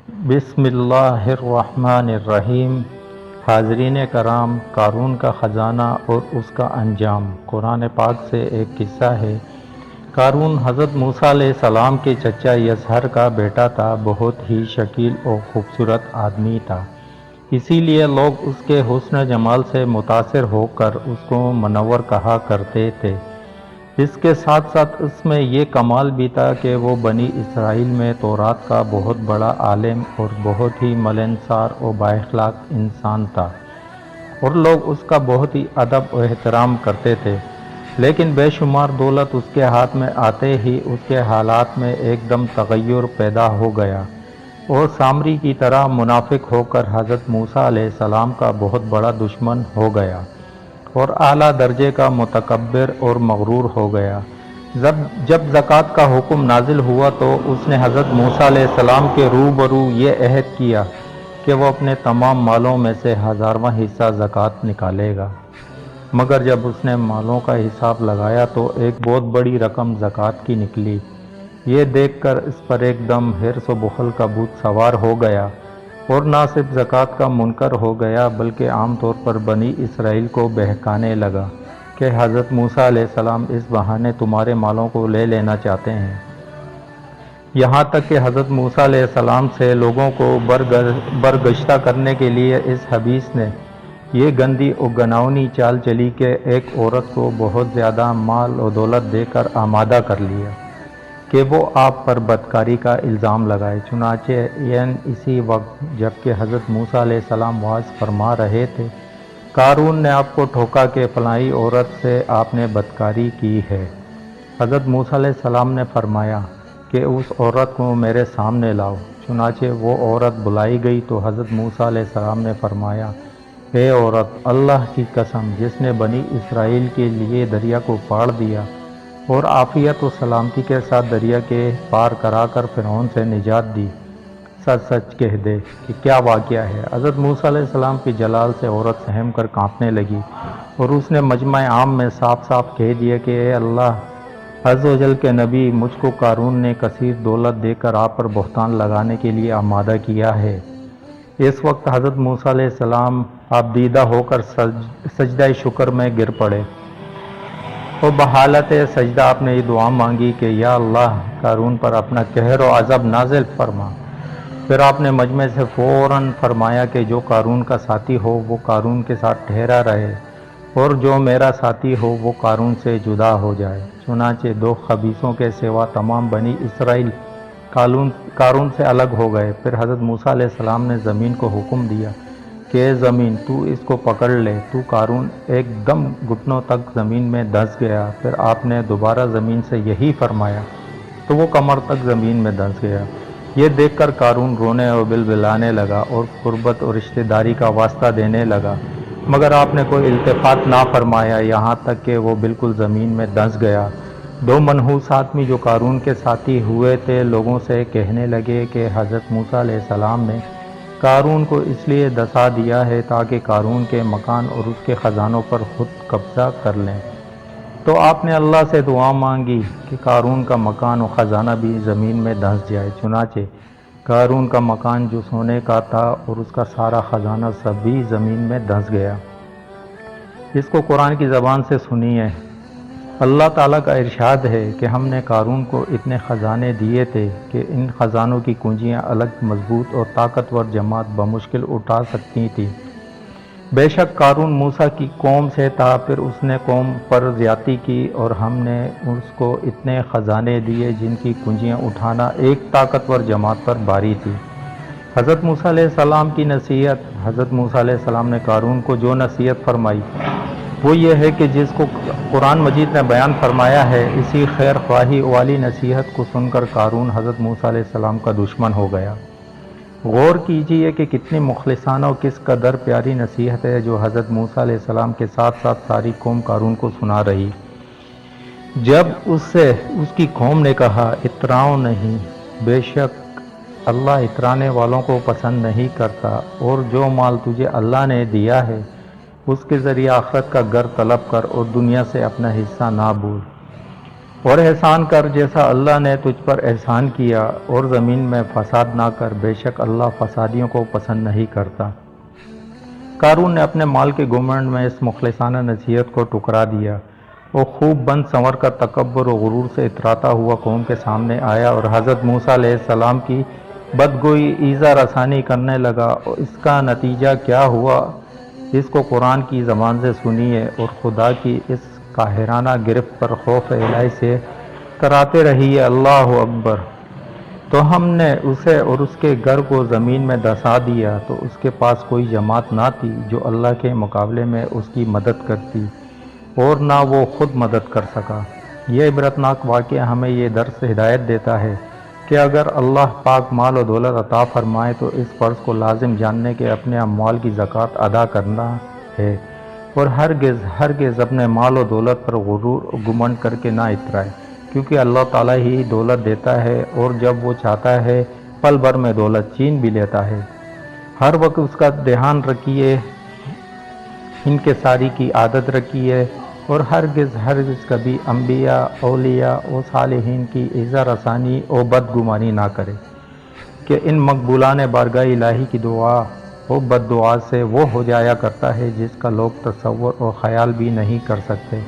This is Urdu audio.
بسم اللہ الرحمن الرحیم۔ حاضرین کرام، قارون کا خزانہ اور اس کا انجام۔ قرآن پاک سے ایک قصہ ہے۔ قارون حضرت موسیٰ علیہ السلام کے چچا یزہر کا بیٹا تھا۔ بہت ہی شکیل اور خوبصورت آدمی تھا، اسی لیے لوگ اس کے حسن و جمال سے متاثر ہو کر اس کو منور کہا کرتے تھے۔ اس کے ساتھ ساتھ اس میں یہ کمال بھی تھا کہ وہ بنی اسرائیل میں تورات کا بہت بڑا عالم اور بہت ہی ملنسار اور بااخلاق انسان تھا، اور لوگ اس کا بہت ہی ادب و احترام کرتے تھے۔ لیکن بے شمار دولت اس کے ہاتھ میں آتے ہی اس کے حالات میں ایک دم تغیر پیدا ہو گیا، اور سامری کی طرح منافق ہو کر حضرت موسیٰ علیہ السلام کا بہت بڑا دشمن ہو گیا، اور اعلیٰ درجے کا متکبر اور مغرور ہو گیا۔ جب زکوٰۃ کا حکم نازل ہوا تو اس نے حضرت موسیٰ علیہ السلام کے روبرو یہ عہد کیا کہ وہ اپنے تمام مالوں میں سے 1000واں حصہ زکوٰۃ نکالے گا، مگر جب اس نے مالوں کا حساب لگایا تو ایک بہت بڑی رقم زکوٰۃ کی نکلی۔ یہ دیکھ کر اس پر ایک دم حرص و بخل کا بھوت سوار ہو گیا، اور نہ صرف زکوٰۃ کا منکر ہو گیا بلکہ عام طور پر بنی اسرائیل کو بہکانے لگا کہ حضرت موسیٰ علیہ السلام اس بہانے تمہارے مالوں کو لے لینا چاہتے ہیں۔ یہاں تک کہ حضرت موسیٰ علیہ السلام سے لوگوں کو برگشتہ کرنے کے لیے اس حبیث نے یہ گندی اور گناؤنی چال چلی کہ ایک عورت کو بہت زیادہ مال و دولت دے کر آمادہ کر لیا کہ وہ آپ پر بدکاری کا الزام لگائے۔ چنانچہ اسی وقت جب کہ حضرت موسیٰ علیہ السلام وعظ فرما رہے تھے، قارون نے آپ کو ٹھوکا کہ فلاں عورت سے آپ نے بدکاری کی ہے۔ حضرت موسیٰ علیہ السلام نے فرمایا کہ اس عورت کو میرے سامنے لاؤ۔ چنانچہ وہ عورت بلائی گئی تو حضرت موسیٰ علیہ السلام نے فرمایا، اے عورت، اللہ کی قسم جس نے بنی اسرائیل کے لیے دریا کو پاڑ دیا اور عافیت و سلامتی کے ساتھ دریا کے پار کرا کر فرعون سے نجات دی، سچ سچ کہہ دے کہ کیا واقعہ ہے۔ حضرت موسیٰ علیہ السلام کے جلال سے عورت سہم کر کانپنے لگی، اور اس نے مجمع عام میں صاف صاف کہہ دیا کہ اے اللہ عز و جل کے نبی، مجھ کو قارون نے کثیر دولت دے کر آپ پر بہتان لگانے کے لیے آمادہ کیا ہے۔ اس وقت حضرت موسیٰ علیہ السلام آبدیدہ ہو کر سجدہ شکر میں گر پڑے، اور بحالت سجدہ آپ نے یہ دعا مانگی کہ یا اللہ، قارون پر اپنا قہر و عذاب نازل فرما۔ پھر آپ نے مجمع سے فوراً فرمایا کہ جو قارون کا ساتھی ہو وہ قارون کے ساتھ ٹھہرا رہے، اور جو میرا ساتھی ہو وہ قارون سے جدا ہو جائے۔ چنانچہ دو خبیثوں کے سوا تمام بنی اسرائیل قارون سے الگ ہو گئے۔ پھر حضرت موسیٰ علیہ السلام نے زمین کو حکم دیا کہ اے زمین، تو اس کو پکڑ لے۔ تو قارون ایک دم گھٹنوں تک زمین میں دھنس گیا۔ پھر آپ نے دوبارہ زمین سے یہی فرمایا تو وہ کمر تک زمین میں دھنس گیا۔ یہ دیکھ کر قارون رونے اور بلبلانے لگا اور قربت اور رشتہ داری کا واسطہ دینے لگا، مگر آپ نے کوئی التفات نہ فرمایا، یہاں تک کہ وہ بالکل زمین میں دھنس گیا۔ دو منحوس آدمی جو قارون کے ساتھی ہوئے تھے لوگوں سے کہنے لگے کہ حضرت موسیٰ علیہ السلام نے قارون کو اس لیے دھسا دیا ہے تاکہ قارون کے مکان اور اس کے خزانوں پر خود قبضہ کر لیں۔ تو آپ نے اللہ سے دعا مانگی کہ قارون کا مکان و خزانہ بھی زمین میں دھنس جائے۔ چنانچہ قارون کا مکان جو سونے کا تھا اور اس کا سارا خزانہ سب بھی زمین میں دھنس گیا۔ اس کو قرآن کی زبان سے سنیے۔ اللہ تعالیٰ کا ارشاد ہے کہ ہم نے قارون کو اتنے خزانے دیے تھے کہ ان خزانوں کی کنجیاں الگ مضبوط اور طاقتور جماعت بمشکل اٹھا سکتی تھی۔ بے شک قارون موسیٰ کی قوم سے تھا، پھر اس نے قوم پر زیادتی کی اور ہم نے اس کو اتنے خزانے دیے جن کی کنجیاں اٹھانا ایک طاقتور جماعت پر بھاری تھی۔ حضرت موسیٰ علیہ السلام کی نصیحت۔ حضرت موسیٰ علیہ السلام نے قارون کو جو نصیحت فرمائی وہ یہ ہے کہ جس کو قرآن مجید نے بیان فرمایا ہے، اسی خیر خواہی والی نصیحت کو سن کر قارون حضرت موسیٰ علیہ السلام کا دشمن ہو گیا۔ غور کیجئے کہ کتنی مخلصانہ اور کس قدر پیاری نصیحت ہے جو حضرت موسیٰ علیہ السلام کے ساتھ ساتھ ساری قوم قارون کو سنا رہی۔ جب اس سے اس کی قوم نے کہا اتراؤ نہیں، بے شک اللہ اترانے والوں کو پسند نہیں کرتا، اور جو مال تجھے اللہ نے دیا ہے اس کے ذریعے آخرت کا گھر طلب کر اور دنیا سے اپنا حصہ نہ بھول۔ اور احسان کر جیسا اللہ نے تجھ پر احسان کیا، اور زمین میں فساد نہ کر، بے شک اللہ فسادیوں کو پسند نہیں کرتا۔ قارون نے اپنے مال کے گھمنڈ میں اس مخلصانہ نصیحت کو ٹکرا دیا۔ وہ خوب بند سنور کر تکبر و غرور سے اتراتا ہوا قوم کے سامنے آیا اور حضرت موسیٰ علیہ السلام کی بدگوئی ایذا رسانی کرنے لگا۔ اور اس کا نتیجہ کیا ہوا، اس کو قرآن کی زبان سے سنیے، اور خدا کی اس قاہرانہ گرفت پر خوف الہی سے کراتے رہیے، اللہ اکبر۔ تو ہم نے اسے اور اس کے گھر کو زمین میں دھسا دیا، تو اس کے پاس کوئی جماعت نہ تھی جو اللہ کے مقابلے میں اس کی مدد کرتی، اور نہ وہ خود مدد کر سکا۔ یہ عبرتناک واقعہ ہمیں یہ درس ہدایت دیتا ہے کہ اگر اللہ پاک مال و دولت عطا فرمائے تو اس فرض کو لازم جاننے کے اپنے اموال کی زکوٰۃ ادا کرنا ہے، اور ہرگز اپنے مال و دولت پر غرور و گھمنڈ کر کے نہ اترائے، کیونکہ اللہ تعالیٰ ہی دولت دیتا ہے، اور جب وہ چاہتا ہے پل بھر میں دولت چھین بھی لیتا ہے۔ ہر وقت اس کا دھیان رکھیے، انکساری کی عادت رکھیے، اور ہرگز کبھی انبیاء، اولیاء و صالحین کی ایذا رسانی و بدگمانی نہ کرے، کہ ان مقبولان بارگاہ الہی کی دعا و بد دعا سے وہ ہو جایا کرتا ہے جس کا لوگ تصور اور خیال بھی نہیں کر سکتے۔